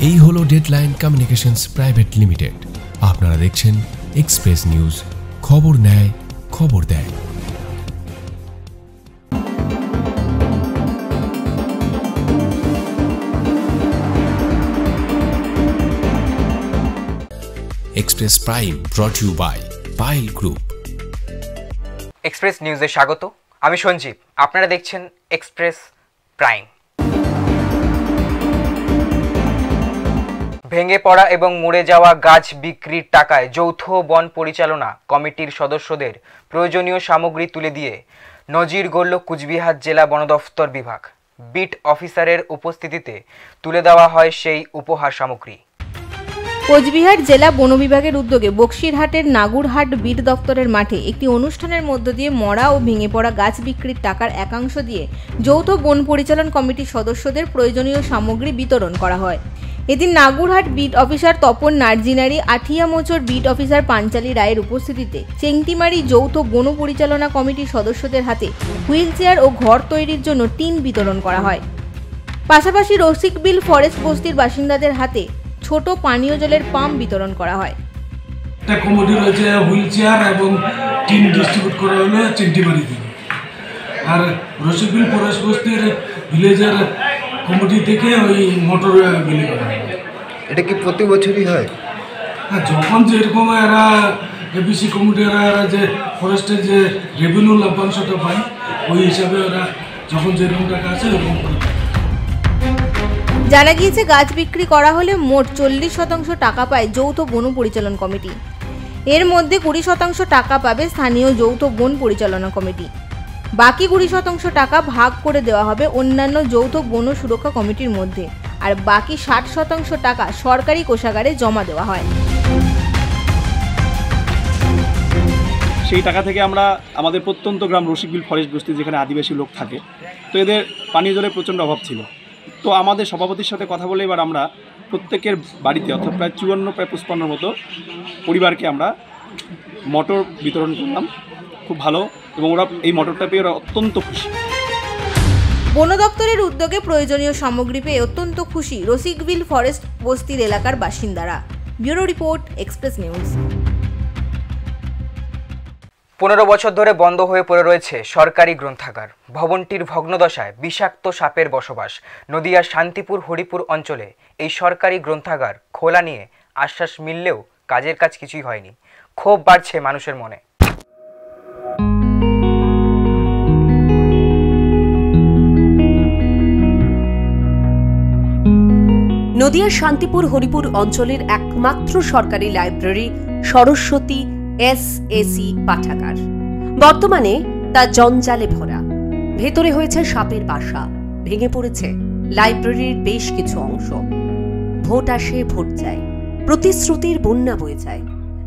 এই হলো deadline communications private limited. আপনারা দেখছেন এক্সপ্রেস নিউজ, খবর নেয় খবর দেয়। Express Prime brought you by পাইল গ্রুপ। এক্সপ্রেস নিউজে স্বাগত, আমি সঞ্জীব। আপনারা দেখছেন এক্সপ্রেস প্রাইম। ভেঙে পড়া এবং মরে যাওয়া গাছ বিক্রির টাকায় যৌথ বন পরিচালনা কমিটির সদস্যদের প্রয়োজনীয় সামগ্রী তুলে দিয়ে নজির গড়ল কুচবিহার জেলা বন দফতর বিভাগ। বিট অফিসারের উপস্থিতিতে তুলে দেওয়া হয় সেই উপহার সামগ্রী। কোচবিহার জেলা বন বিভাগের উদ্যোগে বক্সিরহাটের নাগুরহাট বিট দপ্তরের মাঠে একটি অনুষ্ঠানের মধ্য দিয়ে মরা ও ভেঙে পড়া গাছ বিক্রির টাকার একাংশ দিয়ে যৌথ বন পরিচালন কমিটির সদস্যদের প্রয়োজনীয় সামগ্রী বিতরণ করা হয়। এদিন Nagurhat beat officer Tapan Narjinari, Athiamochar beat officer Panchali রায়ের উপস্থিতিতে চেংটিমারি যৌথ বন পরিচালনা কমিটির সদস্যদের হাতে হুইল চেয়ার ও ঘর তৈরির জন্য টিন বিতরণ করা হয়। পাশাপাশি রসিকবিল ফরেস্ট বস্তির বাসিন্দাদের হাতে ছোট পানীয় জলের পাম্প বিতরণ করা হয়। একটা কমিটি রয়েছে হুইল চেয়ার এবং টিন ডিস্ট্রিবিউট করা হলো চেংটিমারি থেকে, আর রসিকবিল ফরেস্ট বস্তির ভিলেজের কমিটি থেকে ওই মোটর বিলি করা হয়। এটা কি প্রতি বছরই হয়? হ্যাঁ, যখন যেরকম এরা এবিসি কমিটি এরা যে ফরেস্টের যে রেভিনিউ লভ্যাংশটা পায় ওই হিসাবে ওরা যখন যেরকম টাকা আছে এরকম করে। জানা গিয়েছে গাছ বিক্রি করা হলে মোট 40% টাকা পায় যৌথ বন পরিচালন কমিটি। এর মধ্যে 20% টাকা পাবে স্থানীয় যৌথ বন পরিচালনা কমিটি। বাকি 20% টাকা ভাগ করে দেওয়া হবে অন্যান্য যৌথ বন সুরক্ষা কমিটির মধ্যে, আর বাকি 60% টাকা সরকারি কোষাগারে জমা দেওয়া হয়। সেই টাকা থেকে আমরা আমাদের প্রত্যন্ত গ্রাম রসিকবিল ফরেস্ট বস্তি, যেখানে আদিবাসী লোক থাকে, তো এদের পানীয় জলের প্রচণ্ড অভাব ছিল। তো আমাদের সভাপতির সাথে কথা বলে এবার আমরা প্রত্যেকের বাড়িতে অর্থাৎ প্রায় 54-55 মতো পরিবারকে আমরা মোটর বিতরণ করলাম। খুব ভালো, এবং ওরা এই মোটরটা পেয়ে ওরা অত্যন্ত খুশি। বন দপ্তরের উদ্যোগে প্রয়োজনীয় সামগ্রী পেয়ে অত্যন্ত খুশি রসিকবিল ফরেস্ট বস্তির এলাকার বাসিন্দারা। Bureau report, express news. 15 বছর ধরে বন্ধ হয়ে পড়ে রয়েছে সরকারি গ্রন্থাগার। ভবনটির ভগ্নদশায় বিষাক্ত সাপের বসবাস। নদিয়ার শান্তিপুর হরিপুর অঞ্চলে এই সরকারি গ্রন্থাগার খোলা নিয়ে আশ্বাস মিললেও কাজের কাজ কিছুই হয়নি। ক্ষোভ বাড়ছে মানুষের মনে। নদিয়ার শান্তিপুর হরিপুর অঞ্চলের একমাত্র সরকারি লাইব্রেরি সরস্বতী এসএসি পাঠাগার বর্তমানে তা জঞ্জালে ভরা। ভেতরে হয়েছে সাপের বাসা, ভেঙে পড়েছে লাইব্রেরির বেশ কিছু অংশ। ভোট আসে, ভোট যায়, প্রতিশ্রুতির বন্যা বয়ে যায়।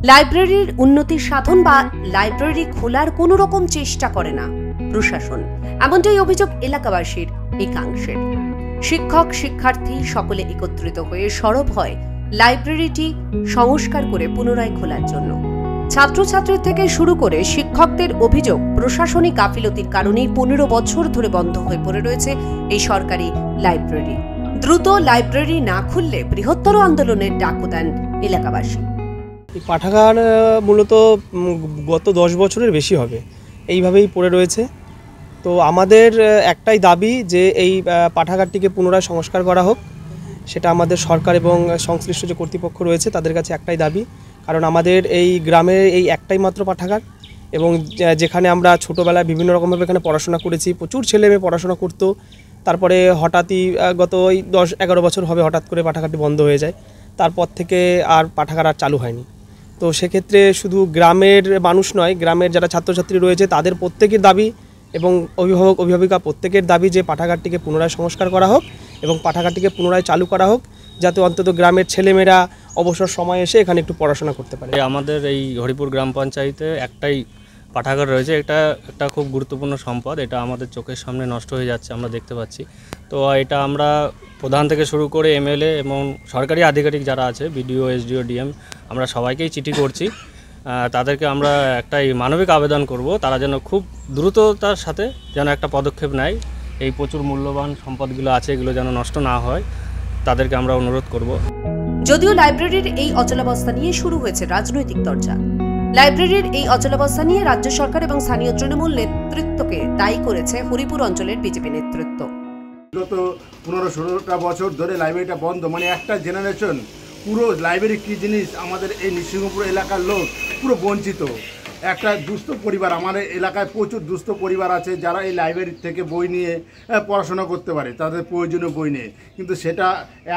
লাইব্রেরির উন্নতির সাধন বা লাইব্রেরি খোলার কোনো রকম চেষ্টা করে না প্রশাসন, এমনটাই অভিযোগ এলাকাবাসীর একাংশের। শিক্ষক শিক্ষার্থী সকলে একত্রিত হয়ে সরব হয় লাইব্রেরিটি সংস্কার করে পুনরায় খোলার জন্য। ছাত্রছাত্রীর থেকে শুরু করে শিক্ষকদের অভিযোগ, প্রশাসনিক গাফিলতির কারণেই 15 বছর ধরে বন্ধ হয়ে পড়ে রয়েছে এই সরকারি লাইব্রেরি। দ্রুত লাইব্রেরি না খুললে বৃহত্তর আন্দোলনের ডাকও দেন এলাকাবাসী। এই পাঠাগার মূলত গত 10 বছরের বেশি হবে এইভাবেই পড়ে রয়েছে। তো আমাদের একটাই দাবি যে এই পাঠাগারটিকে পুনরায় সংস্কার করা হোক। সেটা আমাদের সরকার এবং সংশ্লিষ্ট যে কর্তৃপক্ষ রয়েছে তাদের কাছে একটাই দাবি, কারণ আমাদের এই গ্রামে এই একটাই মাত্র পাঠাগার, এবং যেখানে আমরা ছোটোবেলায় বিভিন্ন রকমভাবে এখানে পড়াশোনা করেছি, প্রচুর ছেলে মেয়ে পড়াশোনা করতো। তারপরে হঠাৎই গত 10-11 বছর হবে হঠাৎ করে পাঠাগারটি বন্ধ হয়ে যায়। তারপর থেকে আর পাঠাগার আর চালু হয়নি। তো সেক্ষেত্রে শুধু গ্রামের মানুষ নয়, গ্রামের যারা ছাত্রছাত্রী রয়েছে তাদের প্রত্যেকের দাবি এবং অভিভাবক অভিভাবিকা প্রত্যেকের দাবি যে পাঠাগারটিকে পুনরায় সংস্কার করা হোক এবং পাঠাগারটিকে পুনরায় চালু করা হোক, যাতে অন্তত গ্রামের ছেলেমেয়েরা অবসর সময় এসে এখানে একটু পড়াশোনা করতে পারে। আমাদের এই হরিপুর গ্রাম পঞ্চায়েতে একটাই পাঠাগার রয়েছে। এটা একটা খুব গুরুত্বপূর্ণ সম্পদ। এটা আমাদের চোখের সামনে নষ্ট হয়ে যাচ্ছে, আমরা দেখতে পাচ্ছি। তো এটা আমরা প্রধান থেকে শুরু করে এমএলএ এবং সরকারি আধিকারিক যারা আছে, বিডিও, এসডিও, ডিএম, আমরা সবাইকেই চিঠি করছি। তাদেরকে আমরা একটাই মানবিক আবেদন করব, তারা যেন খুব দ্রুততার সাথে যেন একটা পদক্ষেপ নেয়। এই প্রচুর মূল্যবান সম্পদগুলো আছে, এগুলো যেন নষ্ট না হয়। তাদেরকে আমরা অনুরোধ করব। যদিও লাইব্রেরির এই অচলাবস্থা নিয়ে শুরু হয়েছে রাজনৈতিক চর্চা। লাইব্রেরির এই অচলাবস্থা নিয়ে রাজ্য সরকার এবং স্থানীয় তৃণমূল নেতৃত্বকে দায়ী করেছে হরিপুর অঞ্চলের বিজেপি নেতৃত্ব। গত 15-16টা বছর ধরে লাইব্রেরিটা বন্ধ, মানে একটা জেনারেশন পুরো লাইব্রেরি কী জিনিস আমাদের এই নৃসিংহপুর এলাকার লোক পুরো বঞ্চিত। একটা দুস্থ পরিবার, আমাদের এলাকায় প্রচুর দুস্থ পরিবার আছে যারা এই লাইব্রেরি থেকে বই নিয়ে পড়াশোনা করতে পারে, তাদের প্রয়োজনীয় বই নিয়ে, কিন্তু সেটা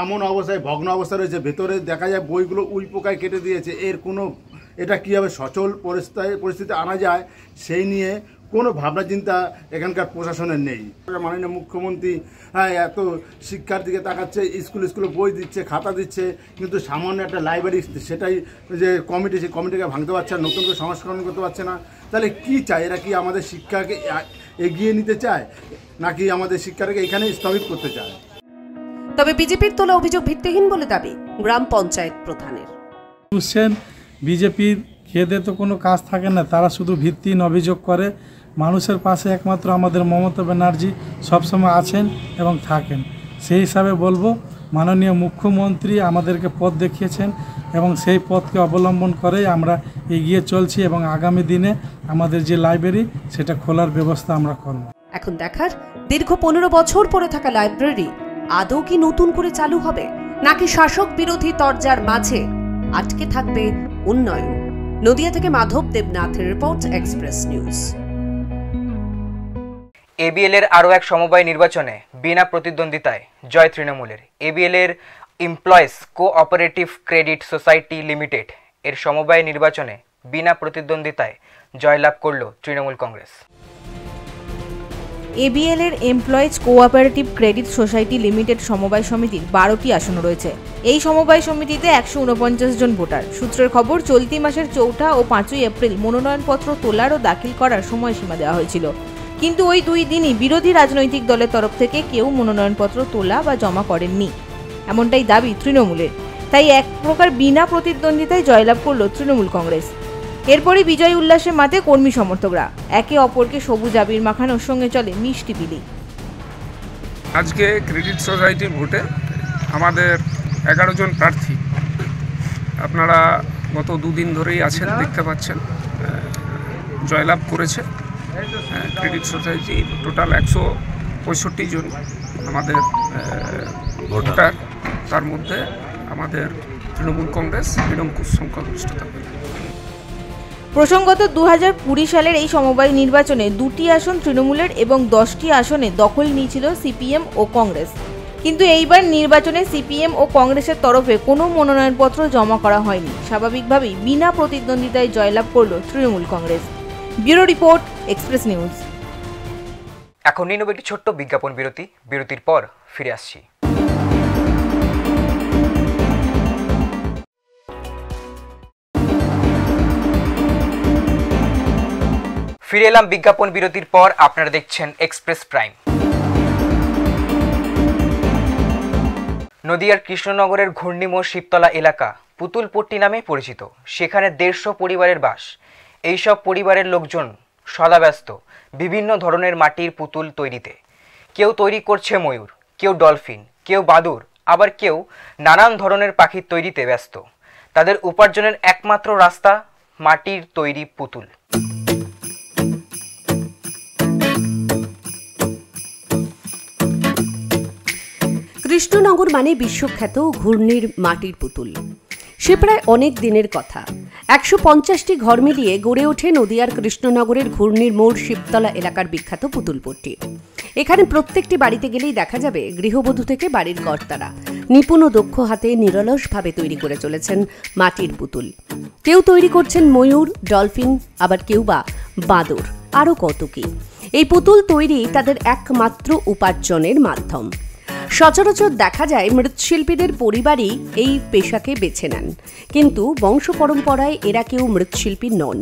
এমন অবস্থায় ভগ্ন অবস্থা রয়েছে, ভেতরে দেখা যায় বইগুলো উইপোকায় কেটে দিয়েছে। এর কোনো এটা কীভাবে সচল পরিস্থিতি আনা যায় সেই নিয়ে কোনো ভাবনা চিন্তা এখানকার প্রশাসনের নেই। মাননীয় মুখ্যমন্ত্রী এত শিক্ষার দিকে তাকাচ্ছে, স্কুলে বই দিচ্ছে, খাতা দিচ্ছে, কিন্তু সামান্য একটা লাইব্রেরি সেটাই যে কমিটি, সেই কমিটিকে ভাঙতে পারছে না, নতুন করে সংস্করণ করতে পারছে না। তাহলে কি চায় এরা? কি আমাদের শিক্ষাকে এগিয়ে নিতে চায় নাকি আমাদের শিক্ষাটাকে এখানে স্থগিত করতে চায়? তবে বিজেপির তোলা অভিযোগ ভিত্তিহীন বলে দাবি গ্রাম পঞ্চায়েত প্রধানের। বিজেপির খেদে তো কোনো কাজ থাকে না, তারা শুধু ভিত্তিহীন অভিযোগ করে। মানুষের পাশে একমাত্র আমাদের মমতা ব্যানার্জি সবসময় আছেন এবং থাকেন। সেই হিসাবে বলবো, মাননীয় মুখ্যমন্ত্রী আমাদেরকে পথ দেখিয়েছেন এবং সেই পথকে অবলম্বন করেই আমরা এগিয়ে চলছি এবং আগামী দিনে আমাদের যে লাইব্রেরি সেটা খোলার ব্যবস্থা আমরা করব। এখন দেখার, দীর্ঘ 15 বছর পরে থাকা লাইব্রেরি আদৌ কি নতুন করে চালু হবে, নাকি শাসক বিরোধী তরজার মাঝে আটকে থাকবে উন্নয়ন। নদিয়া থেকে মাধব দেবনাথের রিপোর্ট, এক্সপ্রেস নিউজ। এবিএল এর আরও এক সমবায় নির্বাচনে বিনা প্রতিদ্বন্দ্বিতায় জয় তৃণমূলের। এবিএল এর employees cooperative credit society limited এর সমবায় নির্বাচনে বিনা প্রতিদ্বন্দ্বিতায় জয়লাভ করল তৃণমূল কংগ্রেস। এবিএল এর employees cooperative credit society limited সমবায় সমিতির 12টি আসন রয়েছে। এই সমবায় সমিতিতে 149 জন ভোটার। সূত্রের খবর, চলতি মাসের 4 ও 5 এপ্রিল মনোনয়নপত্র তোলার ও দাখিল করার সময়সীমা দেওয়া হয়েছিল, কিন্তু ওই 2 দিনই বিরোধী রাজনৈতিক দলের তরফ থেকে কেউ মনোনয়নপত্র তোলা বা জমা করেননি, এমনটাই দাবি তৃণমূলের। তাই এক প্রকার বিনা প্রতিদ্বন্দ্বিতায় জয়লাভ করল তৃণমূল কংগ্রেস। এরপরই বিজয় উল্লাসে মাতে কর্মী সমর্থকরা, একে অপরকে সবুজ আবির মাখানোর সঙ্গে চলে মিষ্টি বিলি। আজকে ক্রেডিট সোসাইটির ভোটে আমাদের 11 জন প্রার্থী আপনারা গত 2 দিন ধরেই আছেন, দেখতে পাচ্ছেন, জয়লাভ করেছে। ক্রেডিট সোসাইটি টোটাল 165 জন আমাদের ভোটার, তার মধ্যে আমাদের তৃণমূল কংগ্রেস নিরঙ্কুশ সংখ্যাগরিষ্ঠতা। প্রসঙ্গত 2020 সালের এই সমবায় নির্বাচনে 2টি আসন তৃণমূলের এবং 10টি আসনে দখল নিয়েছিল সিপিএম ও কংগ্রেস, কিন্তু এইবার নির্বাচনে সিপিএম ও কংগ্রেসের তরফে কোনো মনোনয়নপত্র জমা করা হয়নি। স্বাভাবিকভাবেই বিনা প্রতিদ্বন্দ্বিতায় জয়লাভ করল Trinamool Congress. Bureau report, express news. এখন নিয়ে নেব একটি ছোট্ট বিজ্ঞাপন বিরতি। বিরতির পর ফিরে আসছি। ফিরে এলাম বিজ্ঞাপন বিরতির পর। আপনারা দেখছেন এক্সপ্রেস প্রাইম। নদিয়ার কৃষ্ণনগরের ঘূর্ণিমোড় শিবতলা এলাকা পুতুলপট্টি নামে পরিচিত। সেখানে 150 পরিবারের বাস। এইসব পরিবারের লোকজন সদা ব্যস্ত বিভিন্ন ধরনের মাটির পুতুল তৈরিতে। কেউ তৈরি করছে ময়ূর, কেউ ডলফিন, কেউ বাদুড়, আবার কেউ নানান ধরনের পাখির তৈরিতে ব্যস্ত। তাদের উপার্জনের একমাত্র রাস্তা মাটির তৈরি পুতুল। কৃষ্ণনগর মানে বিশ্বখ্যাত ঘূর্ণির মাটির পুতুল। সে প্রায় অনেক দিনের কথা। 150টি ঘর মিলিয়ে গড়ে ওঠে নদিয়ার কৃষ্ণনগরের ঘূর্ণির মোড় শিবতলা এলাকার বিখ্যাত পুতুলপট্টি। এখানে প্রত্যেকটি বাড়িতে গেলেই দেখা যাবে গৃহবধূ থেকে বাড়ির কর্তারা নিপুণ ও দক্ষ হাতে নিরলসভাবে তৈরি করে চলেছেন মাটির পুতুল। কেউ তৈরি করছেন ময়ূর, ডলফিন, আবার কেউ বা বাদুড়, আরও কত কি। এই পুতুল তৈরি তাদের একমাত্র উপার্জনের মাধ্যম। সচরাচর দেখা যায় মৃৎশিল্পীদের পরিবারই এই পেশাকে বেছে নেন, কিন্তু বংশ পরম্পরায় এরা কেউ মৃৎশিল্পী নন,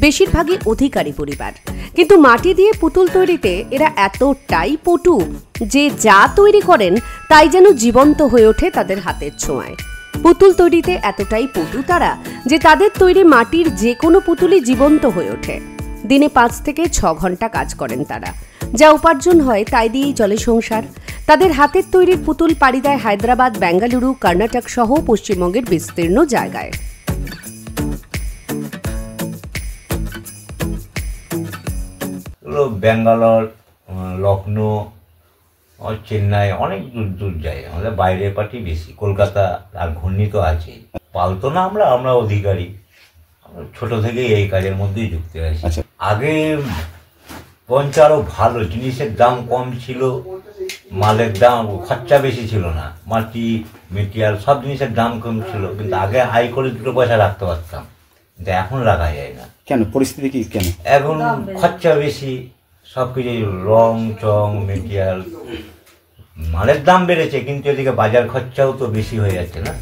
বেশিরভাগই অধিকারী পরিবার। কিন্তু মাটি দিয়ে পুতুল তৈরিতে এরা এতটাই পটু যে যা তৈরি করেন তাই যেন জীবন্ত হয়ে ওঠে তাদের হাতের ছোঁয়ায়। পুতুল তৈরিতে এতটাই পটু তারা যে তাদের তৈরি মাটির যে কোনো পুতুলই জীবন্ত হয়ে ওঠে। দিনে 5 থেকে 6 ঘন্টা কাজ করেন তারা। যা উপার্জন হয় তাই দিয়েই চলে সংসার। তাদের হাতের তৈরির পুতুল পাড়ি দেয় হায়দ্রাবাদ, বেঙ্গালুরু, কর্ণাটক সহ পশ্চিমবঙ্গের বিস্তীর্ণ জায়গায়। ব্যাঙ্গালোর, লখনৌ, চেন্নাই অনেক দূর দূর যায়। আমাদের বাইরের পার্টি বেশি, কলকাতা আর ঘূর্ণি তো আছেই। পালতো না আমরা অধিকারী, ছোট থেকেই এই কাজের মধ্যেই যুক্ত আছি। আগে বঞ্চ আরও ভালো, জিনিসের দাম কম ছিল, মালের দাম খরচা বেশি ছিল না, মাটি মেটেরিয়াল সব জিনিসের দাম কম ছিল, কিন্তু আগে হাই করে 2 পয়সা রাখতে পারতাম, কিন্তু এখন রাখা যায় না। কেন? পরিস্থিতি কি কেন? এখন খরচা বেশি, সব কিছু রং চং মেটেরিয়াল, মালের দাম বেড়েছে, কিন্তু এদিকে বাজার খরচাও তো বেশি হয়ে যাচ্ছে না।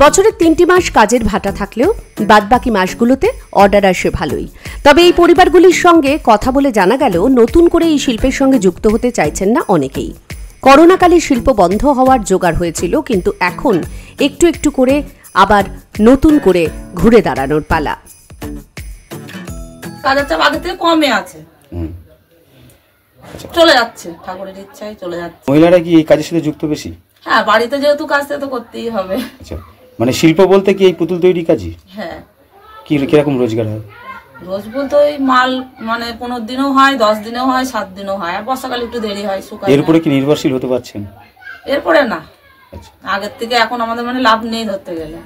বছরের 3টি মাস কাজের ভাটা থাকলেও বাদবাকি মাসগুলোতে অর্ডার আসে ভালোই। তবে এই পরিবারগুলির সঙ্গে কথা বলে জানা গেল, নতুন করে এই শিল্পের সঙ্গে যুক্ত হতে চাইছেন না অনেকেই। করোনাকালে শিল্প বন্ধ হওয়ার জোগাড় হয়েছিল, কিন্তু এখন একটু একটু করে আবার নতুন করে ঘুরে দাঁড়ানোর পালা। কাজের চাপ আগে থেকে কমে আছে, চলে যাচ্ছে, ঠাকুরের ইচ্ছায় চলে যাচ্ছে। মহিলারা কি এই কাজের সাথে যুক্ত বেশি? হ্যাঁ, বাড়িতে যেহেতু কাজ তো করতেই হবে। আচ্ছা, মানে শিল্প বলতে কি এই পুতুল তৈরি কাজই? হ্যাঁ। কিরকম রোজগার হয়? রোজ বলতে ওই মাল মানে 15 দিনও হয়, 10 দিনেও হয়, 7 দিনেও হয়, আর বর্ষাকালে একটু দেরি হয় শুকায়। এরপরে কি নির্ভরশীল হতে পারছেন? এরপরে না, আগের থেকে এখন আমাদের মানে লাভ নেই ধরতে গেলে।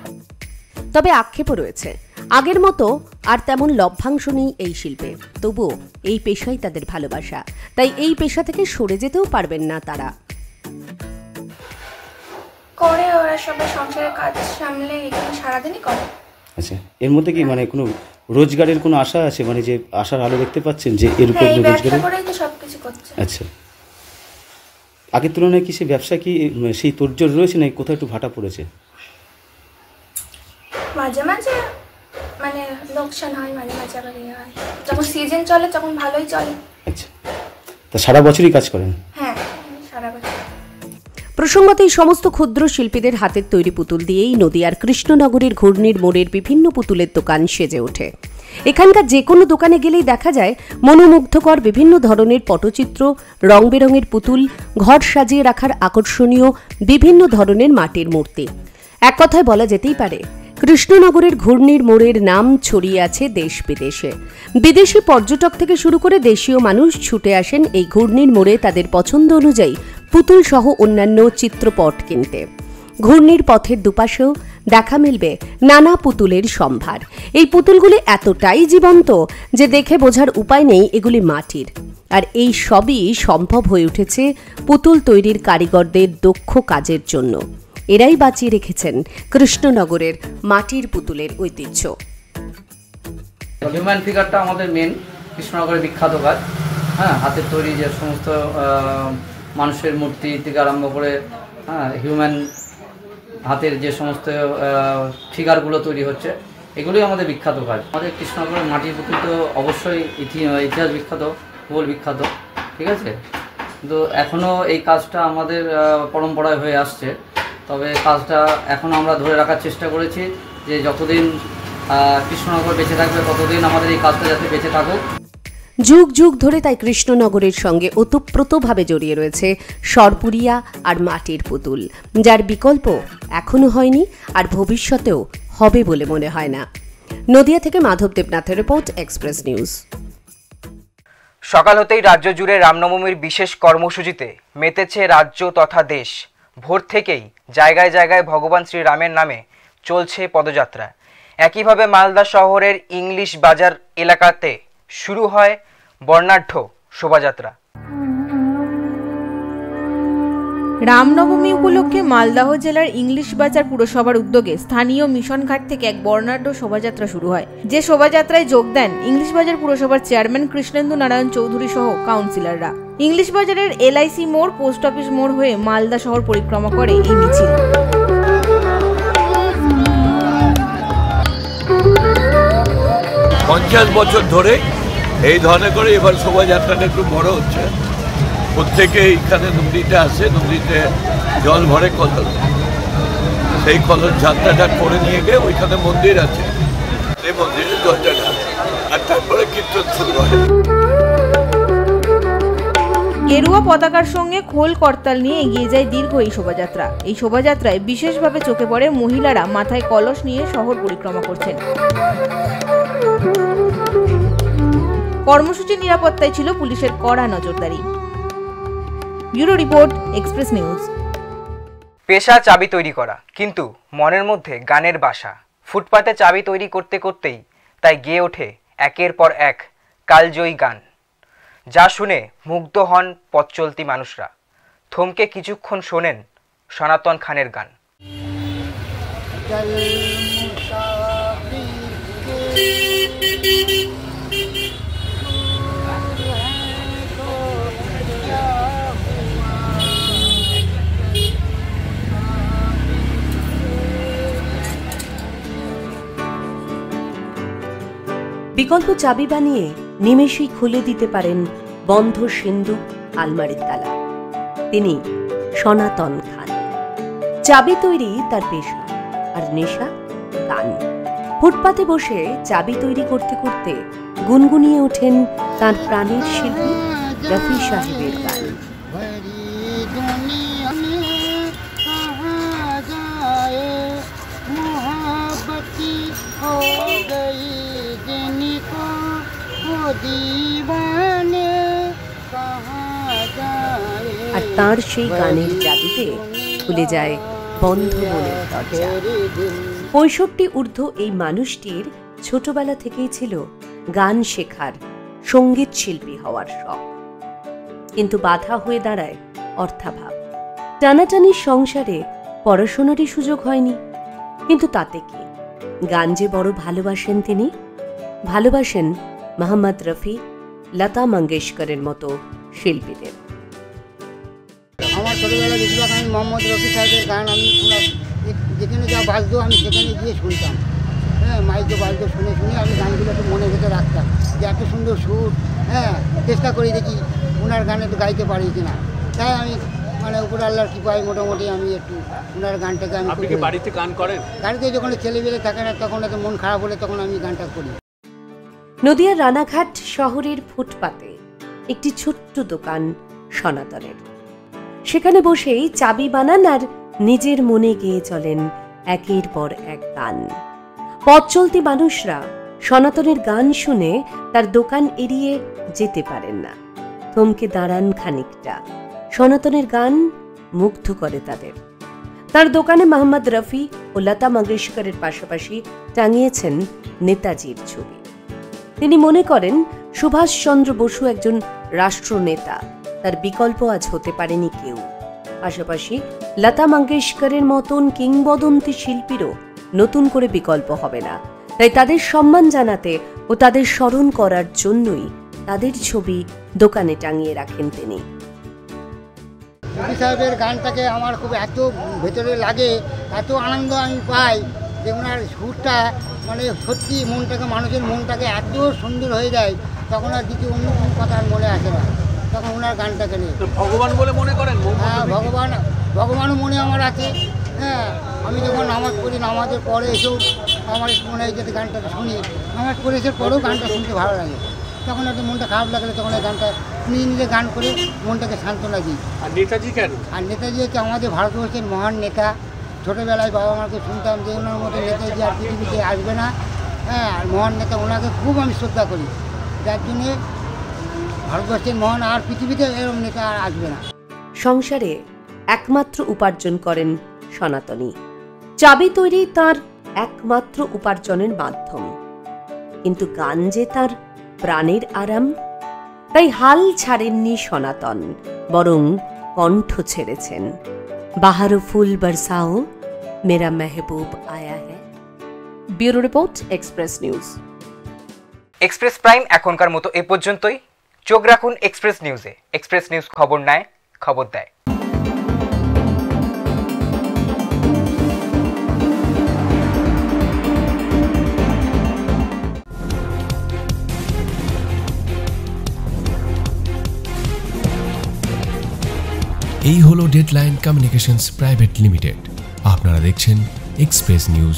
তবে আক্ষেপও রয়েছে, আগের মতো আর তেমন লভ্যাংশ নেই এই শিল্পে। তবুও এই পেশাই তাদের ভালোবাসা, তাই এই পেশা থেকে সরে যেতেও পারবেন না তারা। করে ওরা সবাই সংসারের কাজ সামলে এখানে সারাদিনই করে। আচ্ছা, এর মধ্যে কি মানে কোনো রোজগারের কোনো আশা আছে? মানে যে আশার আলো দেখতে পাচ্ছেন যে এর উপর রোজগার করেই তো সবকিছু করছে। আচ্ছা, আগের তুলনায় কি সেই ব্যবসা কি সেই তোড়জোড় রয়েছে না কোথাও একটু ভাটা পড়েছে? মাঝে মাঝে মানে লোকসান হয়, মাঝে মাঝে আবার ইয়ে হয়। যখন সিজন চলে তখন ভালোই চলে। আচ্ছা, তা সারা বছরই কাজ করেন? হ্যাঁ, সারা বছর। প্রসঙ্গত এই সমস্ত ক্ষুদ্র শিল্পীদের হাতের তৈরি পুতুল দিয়েই নদিয়ার কৃষ্ণনগরের ঘূর্ণির মোড়ের বিভিন্ন পুতুলের দোকান সেজে ওঠে। এখানকার যে কোনো দোকানে গেলেই দেখা যায় মনোমুগ্ধকর বিভিন্ন ধরনের পটচিত্র, রং বেরঙের পুতুল, ঘর সাজিয়ে রাখার আকর্ষণীয় বিভিন্ন ধরনের মাটির মূর্তি। এক কথায় বলা যেতেই পারে, কৃষ্ণনগরের ঘূর্ণির মোড়ের নাম ছড়িয়ে আছে দেশ বিদেশে। বিদেশি পর্যটক থেকে শুরু করে দেশীয় মানুষ ছুটে আসেন এই ঘূর্ণির মোড়ে তাদের পছন্দ অনুযায়ী পুতুল সহ অন্যান্য চিত্রপট কিনতে। ঘূর্ণির পথের দুপাশেও দেখা মিলবে নানা পুতুলের সম্ভার। এই পুতুলগুলি এতটাই জীবন্ত যে দেখে বোঝার উপায় নেই এগুলি মাটির। আর এই সবই সম্ভব হয়ে উঠেছে পুতুল তৈরির কারিগরদের দক্ষ কাজের জন্য। এরাই বাঁচিয়ে রেখেছেন কৃষ্ণনগরের মাটির পুতুলের ঐতিহ্য। হিউম্যান ফিগারটা আমাদের মেন কৃষ্ণনগরের বিখ্যাত কাজ। হ্যাঁ, হাতের তৈরি যে সমস্ত মানুষের মূর্তি থেকে আরম্ভ করে হিউম্যান হাতের যে সমস্ত ফিগারগুলো তৈরি হচ্ছে, এগুলোই আমাদের বিখ্যাত কাজ। আমাদের কৃষ্ণনগরের মাটির পুতুল তো অবশ্যই ইতিহাস বিখ্যাত, ভূগোল বিখ্যাত, ঠিক আছে, কিন্তু এখনও এই কাজটা আমাদের পরম্পরায় হয়ে আসছে। তবে কাজটা এখনও আমরা ধরে রাখার চেষ্টা করেছি যে যতদিন কৃষ্ণনগর বেঁচে থাকবে ততদিন আমাদের এই কাজটা যাতে বেঁচে থাকুক। যুগ যুগ ধরে তাই কৃষ্ণনগরের সঙ্গে ওতপ্রোতভাবে জড়িয়ে রয়েছে সরপুরিয়া আর মাটির পুতুল, যার বিকল্প এখনও হয়নি আর ভবিষ্যতেও হবে বলে মনে হয় না। নদিয়া থেকে মাধব দেবনাথের রিপোর্ট, এক্সপ্রেস নিউজ। সকাল হতেই রাজ্য জুড়ে রামনবমীর বিশেষ কর্মসূচিতে মেতেছে রাজ্য তথা দেশ। ভোর থেকেই জায়গায় জায়গায় ভগবান শ্রীরামের নামে চলছে পদযাত্রা। একইভাবে মালদা শহরের ইংলিশ বাজার এলাকাতে শুরু হয় বর্ণাঢ্য শোভাযাত্রা। রামনবমী উপলক্ষে মালদহ জেলার ইংলিশ বাজার পুরসভার উদ্যোগে স্থানীয় মিশন ঘাট থেকে এক বর্ণাঢ্য শোভাযাত্রা শুরু হয়। যে শোভাযাত্রায় যোগ দেন ইংলিশ বাজার পুরসভার চেয়ারম্যান কৃষ্ণেন্দু নারায়ণ চৌধুরী সহ কাউন্সিলররা। ইংলিশ বাজারের এলআইসি মোড়, পোস্ট অফিস মোড় হয়ে মালদা শহর পরিক্রমা করে এই মিছিল। 50 বছর ধরে এই ধরনের করে এবার শোভাযাত্রাটা একটু বড় হচ্ছে। প্রত্যেকে এইখানে নদীতে আসে, নদীতে জল ভরে কলস, সেই কলস যাত্রাটা করে নিয়ে গিয়ে ওইখানে মন্দির আছে, সেই মন্দিরে জলটা ঢালে আর তারপরে কীর্তন শুরু হয়। গেরুয়া পতাকার সঙ্গে খোল করতাল নিয়ে এগিয়ে যায় দীর্ঘ এই শোভাযাত্রা। এই শোভাযাত্রায় বিশেষভাবে চোখে পড়ে মহিলারা মাথায় কলস নিয়ে শহর পরিক্রমা করছেন। কর্মসূচির নিরাপত্তায় ছিল পুলিশের কড়া নজরদারি। Bureau report, express news. পেশা চাবি তৈরি করা, কিন্তু মনের মধ্যে গানের বাসা। ফুটপাতে চাবি তৈরি করতে করতেই তাই গেয়ে ওঠে একের পর এক কালজয়ী গান, যা শুনে মুগ্ধ হন পথ চলতি মানুষরা। থমকে কিছুক্ষণ শোনেন সনাতন খানের গান। বিকল্প চাবি বানিয়ে নিমেষেই খুলে দিতে পারেন বন্ধ সিন্ধুক আলমারির তালা। তিনি সনাতন খান। চাবি তৈরি তার পেশা, আর নেশা গান। ফুটপাতে বসে চাবি তৈরি করতে করতে গুনগুনিয়ে ওঠেন তার প্রাণের শিল্পী রফি সাহেবের গান। আর তার সেই গানের জাদুতে খুলে যায় বন্ধ মনের দরজা। 65 ঊর্ধ্ব এই মানুষটির ছোটবেলা থেকেই ছিল গান শেখার, সঙ্গীত শিল্পী হওয়ার শখ। কিন্তু বাধা হয়ে দাঁড়ায় অর্থাভাব। টানাটানির সংসারে পড়াশোনারই সুযোগ হয়নি, কিন্তু তাতে কি, গান যে বড় ভালোবাসেন তিনি। ভালোবাসেন মোহাম্মদ রফি, লতা মঙ্গেশকরের মতো শিল্পীদের। আমার ছোটোবেলা বেশিরভাগ আমি মোহাম্মদ রফি সাহেবের গান আমি যেখানে যা বাজতো আমি সেখানে গিয়ে শুনতাম। হ্যাঁ, মাইকে বাজতো, শুনে শুনে আমি গানগুলো একটু মনে ভেতরে রাখতাম যে এত সুন্দর সুর। হ্যাঁ, চেষ্টা করি দেখি ওনার গানে তো গাইতে পারি কিনা। তাই আমি উপর আল্লাহর কৃপায় মোটামুটি আমি একটু ওনার গানটাকে আমি। আপনি কি বাড়িতে গান করেন? বাড়িতে যখন ছেলেবেলে থাকে না, তখন এত মন খারাপ হলে তখন আমি গানটা করি। নদিয়ার রানাঘাট শহরের ফুটপাতে একটি ছোট্ট দোকান সনাতনের। সেখানে বসেই চাবি বানান আর নিজের মনে গেয়ে চলেন একের পর এক গান। পথ চলতি মানুষরা সনাতনের গান শুনে তার দোকান এড়িয়ে যেতে পারেন না, থমকে দাঁড়ান খানিকটা। সনাতনের গান মুগ্ধ করে তাদের। তার দোকানে মোহাম্মদ রফি ও লতা মঙ্গেশকরের পাশাপাশি টাঙিয়েছেন নেতাজির ছবি। তিনি মনে করেন সুভাষচন্দ্র বসু একজন রাষ্ট্রনেতা, তার বিকল্প আজ হতে পারেনি কেউ। পাশাপাশি লতা মঙ্গেশকরের মতন কিংবদন্তি শিল্পীরও নতুন করে বিকল্প হবে না। তাই তাদের সম্মান জানাতে ও তাদের স্মরণ করার জন্যই তাদের ছবি দোকানে টাঙিয়ে রাখেন তিনি। রফি সাহেবের গানটাকে আমার খুব এত ভেতরে লাগে, এত আনন্দ আমি পাই যে ওনার সুরটা সত্যি মনটাকে, মানুষের মনটাকে এত সুন্দর হয়ে যায়, তখন আর দ্বিতীয় অন্য কোনো কথা আর মনে আসে না। তখন ওনার গানটাকে নিয়ে ভগবান বলে মনে করেন? হ্যাঁ, ভগবানও মনে আমার আছে। হ্যাঁ, আমি যখন নামাজ পড়ি, নামাজের পরে এসেও আমার মনে হয় যে গানটাকে শুনি। নামাজ পড়ে এসে পরেও গানটা শুনতে ভালো লাগে। তখন একটু মনটা খারাপ লাগলে তখন এই গানটা নিজে নিজে গান করে মনটাকে সান্ত্বনা দিই। আর নেতাজি কেন? আর নেতাজি হচ্ছে আমাদের ভারতবর্ষের মহান নেতা। ছোটোবেলায় বাবা মাকে শুনতাম যে ওনার মতো নেতাজি আর পৃথিবীতে আসবে না। হ্যাঁ, আর মহান নেতা, ওনাকে খুব আমি শ্রদ্ধা করি, যার জন্যে ভারতবর্ষের মহান আর পৃথিবীতে এরকম নেতা আর আসবে না। সংসারে একমাত্র উপার্জন করেন সনাতনী। চাবি তৈরি তার একমাত্র উপার্জনের মাধ্যম, কিন্তু গান যে তার প্রাণের আরাম। তাই হাল ছাড়েননি সনাতন, বরং কণ্ঠ ছেড়েছেন। বাহারো ফুল বরসাও, মেরা মেহবুব আয়া হ্যায়। Bureau report, express news. Express prime এখনকার মতো এ পর্যন্তই। চোখ রাখুন এক্সপ্রেস নিউজে। এক্সপ্রেস নিউজ খবর নেয়, খবর দেয়। এই হলো ডেডলাইন কমিউনিকেশনস প্রাইভেট লিমিটেড। আপনারা দেখছেন এক্সপ্রেস নিউজ,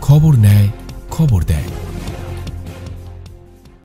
খবর নেয়, খবর দেয়।